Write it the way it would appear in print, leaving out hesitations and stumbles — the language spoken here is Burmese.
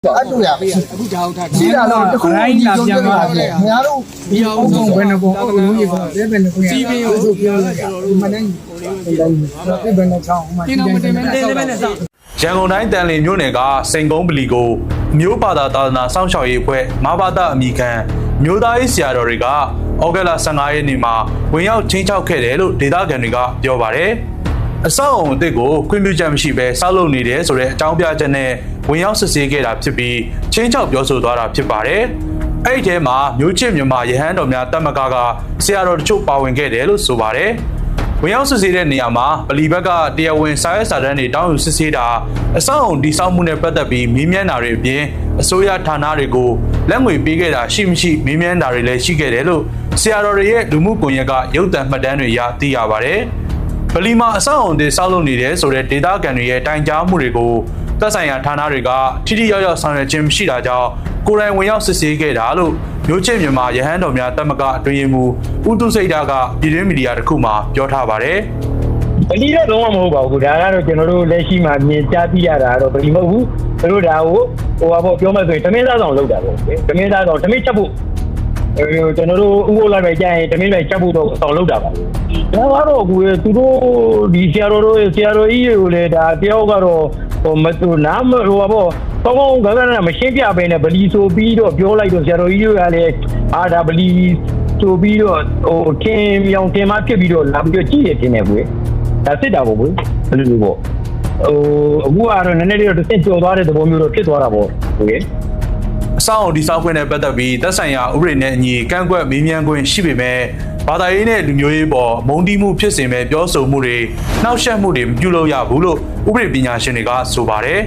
အဲ့လိုရအခုကြောက်ထားရှိတာတော့တခုကြီးကြုံကြတာများတော့ဒီအောင်ဘယ်နှပုံအလုံးကြီးပေါ့ဘယ်နှပုံရစီးပင်းကိုပြောလိုက်တာမနေ့ဒီဘယ်နှချောင်းမှတင်မတင်မဲနဲ့စောင့် ရန်ကုန်တိုင်းတန်လင်းမြို့နယ်ကစိန်ကုန်းပလီကိုမြို့ဘာသာသာသနာစောင့်ရှောက်ရေးအဖွဲ့မဘာသာအမိခံမြို့သားရေးဆရာတော်တွေကဩဂတ်လ15ရက်နေ့မှာဝင်ရောက်ချင်းချောက်ခဲ့တယ်လို့ဒေသခံတွေကပြောပါတယ်။အဆောက်အုံအသစ်ကိုခွင့်ပြုချက်မရှိဘဲဆောက်လုပ်နေတယ်ဆိုတဲ့အကြောင်းပြချက်နဲ့ဝင်ရောက်စစ်ဆေးခဲ့တာဖြစ်ပြီးချင်းချောက်ပြောဆိုသွားတာဖြစ်ပါတယ်။အဲ့ဒီထဲမှာမြို့ချစ်မြန်မာရဟန်းတော်များတမကဆရာတော်တချို့ပါဝင်ခဲ့တယ်လို့ဆိုပါတယ်။ဝင်ရောက်စစ်ဆေးတဲ့နေရာမှာပလီဘက်ကတရားဝင်စာရွက်စာတမ်းတွေတောင်းယူစစ်ဆေးတာအဆောက်အုံတည်ဆောက်မှုနဲ့ပတ်သက်ပြီးမေးမြန်းတာတွေအပြင်အစိုးရဌာနတွေကိုလက်ငွေပေးခဲ့တာရှိမရှိမေးမြန်းတာတွေလည်းရှိခဲ့တယ်လို့ဆရာတော်တွေရဲ့လူမှုကွန်ရက်ကရုပ်သံမှတ်တမ်းတွေရသိရပါတယ်။ပလီမှာအဆောက်အုံတည်ဆောက်လုပ်နေတယ်ဆိုတဲ့ဒေသခံတွေရဲ့တိုင်ကြားမှုတွေကိုသက်ဆိုင်ရာဌာနတွေကထိထိရောက်ရောက်ဆောင်ရွက်ခြင်းမရှိတာကြောင့်ကိုယ်တိုင်ဝင်ရောက်စစ်ဆေးခဲ့တာလို့မြို့ချစ်မြန်မာရဟန်းတော်များတမကအတွင်းရေးမှူးဦးသူစိတ်ဓာတ်ကပြည်တွင်းမီဒီယာတစ်ခုမှာပြောထားပါတယ်ပလီတော့လုံးဝမဟုတ်ပါဘူးဒါကတော့ကျွန်တော်တို့လက်ရှိမှာမြင်ကြားသိရတာတော့ပလီမဟုတ်ဘူးသူတို့ဒါကိုပြောမှဆိုရင်တမင်းသားဆောင်လုပ်တာပေါ့တမင်းသားဆောင်တမင်းချက်ဖို့ကျွန်တော်တို့ဥပ္ပိုလ်လိုက်ပဲကြာရင်တမင်းပဲချက်ဖို့တော့ဆောင်လုပ်တာပါဒါကတော့ကိုယ်သူတို့ဒီဆရာတော်ကြီးကိုလည်းဒါတယောက်ကတော့မသူနားကောင်းကောင်းကမရှင်းပြပဲနဲ့ဗလီဆိုပြီးတော့ပြောလိုက်တော့ဆရာတော်ကြီးကလည်းဒါဗလီဆိုပြီးတော့ထင်မြောင်ထင်မှဖြစ်ပြီးတော့လာပြီးတော့ကြည့်ရတင်နေကွယ်ဒါစစ်တာပေါ့ကွယ်ဘယ်လိုပေါ့အခုကတော့နည်းနည်းလေးတော့တစ်ချက်ကျော်သွားတဲ့သဘောမျိုးတော့ဖြစ်သွားတာပေါ့ကွယ်အဆောက်အုံဒီဆောက်ခွင့်နဲ့ပတ်သက်ပြီးသက်ဆိုင်ရာဥပဒေနဲ့အညီကန့်ကွက်မေးမြန်းခွင့်ရှိပေမဲ့ဘာသာရေးနဲ့လူမျိုးရေးပေါ်မုန်းတီးမှုဖြစ်စေမဲ့ပြောဆိုမှုတွေနှောက်ယှက်မှုတွေမပြုလုပ်ရဘူးလို့ဥပဒေပညာရှင်တွေကဆိုပါတယ်